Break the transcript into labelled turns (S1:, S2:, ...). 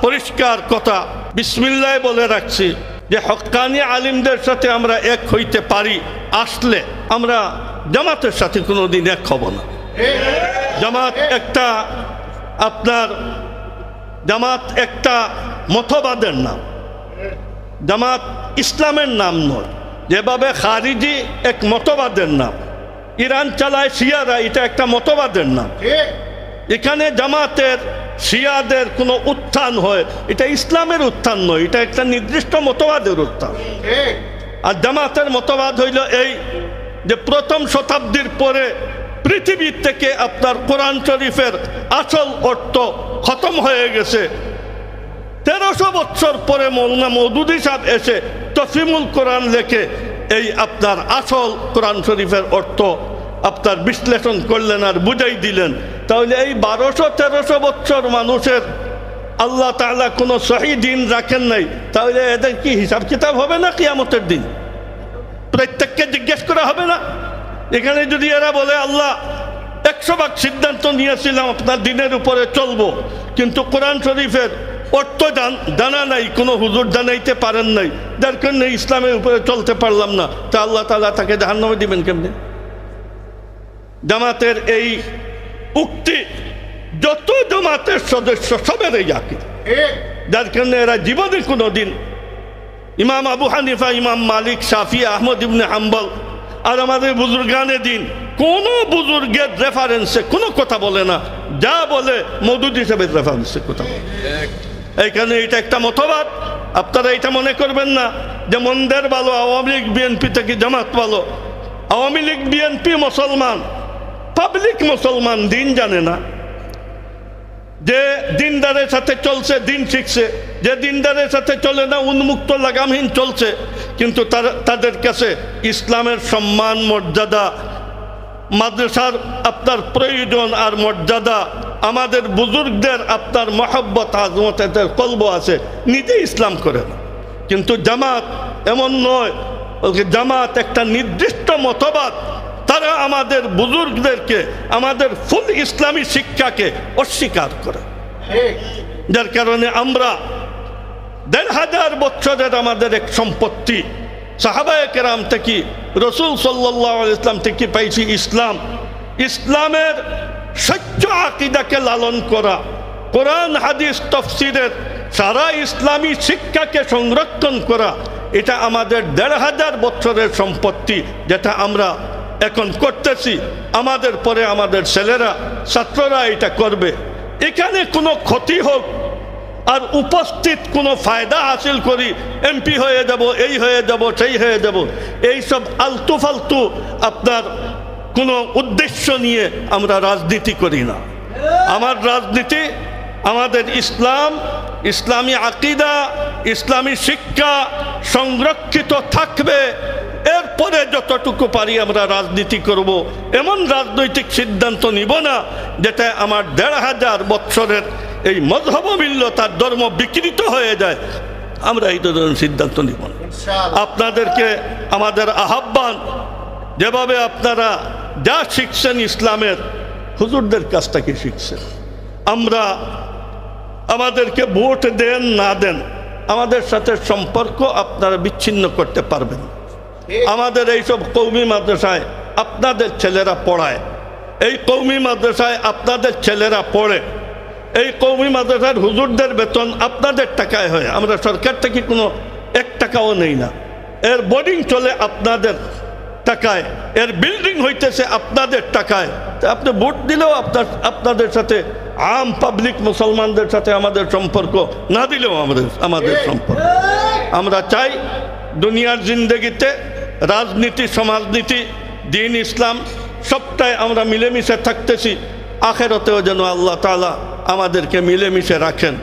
S1: পরিষ্কার কথা বিসমিল্লাহ বলে রাখছি যে হক্কানি আলিমদের সাথে আমরা এক হইতে পারি, আসলে আমরা জামাতের সাথে কোনোদিন এক হব না। জামাত একটা মতবাদের নাম, জামাত ইসলামের নাম নয়। যেভাবে খারিজি এক মতবাদের নাম, ইরান চালায় শিয়ারা, এটা একটা মতবাদের নাম। এখানে জামাতের শিয়াদের কোনো উত্থান হয়, এটা ইসলামের উত্থান নয়, এটা একটা নির্দিষ্ট মতবাদের উত্থান। আর জামাতের মতবাদ হইল এই যে প্রথম শতাব্দীর পরে পৃথিবীর থেকে আপনার কোরআন শরীফের আসল অর্থ খতম হয়ে গেছে। 1300 বছর পরে মৌলানা মওদুদী সাহেব এসে তফসিরুল কোরআন লেখে এই আপনার আসল কোরআন শরীফের অর্থ আপনার বিশ্লেষণ করলেন আর বুঝাই দিলেন। তাহলে এই 1200-1300 বছর মানুষের আল্লাহ তাআলা কোনো সহি দিন রাখেন নাই, তাহলে এদের কি হিসাব কিতাব হবে না কিয়ামতের দিন? প্রত্যেককে জিজ্ঞেস করা হবে না? এখানে যদি এরা বলে আল্লাহ 100 ভাগ সিদ্ধান্ত নিয়েছিলাম আপনার দিনের উপরে চলবো, কিন্তু কোরআন শরীফের অর্থ জানা নাই, কোনো হুজুর জানাইতে পারেন নাই, যার কারণে ইসলামের উপরে চলতে পারলাম না, তা আল্লাহ তাআলা তাকে জাহান্নামে দিবেন কেমনে? জামাতের এই উক্তি যত জামাতের সদস্য সবের এই আকীদা, যার কারণে এরা জীবনে কোনোদিন ইমাম আবু হানিফা, ইমাম মালিক, শাফি, আহমদ ইবনে হাম্বল আর আমাদের বুজুর্গানে দিন কোনো বুজুর্গের রেফারেন্সে কোনো কথা বলে না, যা বলে মওদুদী সাহেবের রেফারেন্সে কথা বলে। এইখানে এটা একটা মতবাদ। আপনারা এটা মনে করবেন না যে মন্দের ভালো আওয়ামী লীগ বিএনপি থেকে জামাত ভালো। আওয়ামী লীগ বিএনপি মুসলমান, পাবলিক মুসলমান, দিন জানে না। যে দিনদারের সাথে চলছে দিন শিখছে, যে দিনদারের সাথে চলে না উন্মুক্ত লাগামহীন চলছে, কিন্তু তাদের কাছে ইসলামের সম্মান, মর্যাদা, মাদ্রাসার আপনার প্রয়োজন আর মর্যাদা, আমাদের বুজুর্গদের আপনার মহব্বত, আজমত, এদের কলব আছে, নিজে ইসলাম করে না। কিন্তু জামাত এমন নয়, জামাত একটা নির্দিষ্ট মতবাদ, তারা আমাদের বুজুর্গদেরকে, আমাদের ফুল ইসলামী শিক্ষাকে অস্বীকার করে। যার কারণে আমরা 1500 বছরের আমাদের এক সম্পত্তি সাহাবায়ে কেরাম থেকে, রসুল সাল্লাল্লাহু আলাইহি ওয়াসাল্লাম থেকে পাইছি ইসলাম। ইসলামের সত্য আকীদাকে লালন করা, কোরআন হাদিস তাফসীরের সারা ইসলামী শিক্ষাকে সংরক্ষণ করা, এটা আমাদের 1500 বছরের সম্পত্তি, যেটা আমরা এখন করতেছি। আমাদের পরে আমাদের ছেলেরা, ছাত্ররা এটা করবে। এখানে কোনো ক্ষতি হোক আর উপস্থিত কোনো ফায়দা হাসিল করি, এমপি হয়ে যাব, এই হয়ে যাব, সেই হয়ে যাব, এইসব আলতু ফালতু আপনার কোনো উদ্দেশ্য নিয়ে আমরা রাজনীতি করি না। আমার রাজনীতি আমাদের ইসলাম, ইসলামী আকীদা, ইসলামী শিক্ষা সংরক্ষিত থাকবে। এরপরে যতটুকু পারি আমরা রাজনীতি করব। এমন রাজনৈতিক সিদ্ধান্ত নিব না যেটা আমার 1500 বছরের এই মযহবমিল্লতার ধর্ম বিকৃত হয়ে যায়। আমরা এই ধরনের সিদ্ধান্ত নিব না। আপনাদেরকে আমাদের আহ্বান, যেভাবে আপনারা যা শিখছেন ইসলামের, হুজুরদের কাছ থেকে শিখছেন। আমরা আমাদেরকে ভোট দেন না দেন, আমাদের সাথে সম্পর্ক আপনারা বিচ্ছিন্ন করতে পারবেন। আমাদের এইসব কওমি মাদ্রাসায় আপনাদের ছেলেরা পড়ায়, এই কওমি মাদ্রাসায় আপনাদের ছেলেরা পড়ে, এই কওমি মাদ্রাসার হুজুরদের বেতন আপনাদের টাকায় হয়। আমরা সরকার থেকে কোনো 1 টাকাও নেই না। এর বোর্ডিং চলে আপনাদের টাকায়, এর বিল্ডিং হইতেছে আপনাদের টাকায়। আপনি ভোট দিলেও আপনাদের সাথে, আম পাবলিক মুসলমানদের সাথে আমাদের সম্পর্ক না দিলেও আমাদের সম্পর্ক। আমরা চাই দুনিয়ার জিন্দগিতে রাজনীতি, সমাজনীতি, দিন, ইসলাম সবটাই আমরা মিলেমিশে থাকতেছি। আখেরাতেও যেন আল্লাহ তাআলা আমাদেরকে মিলেমিশে রাখেন।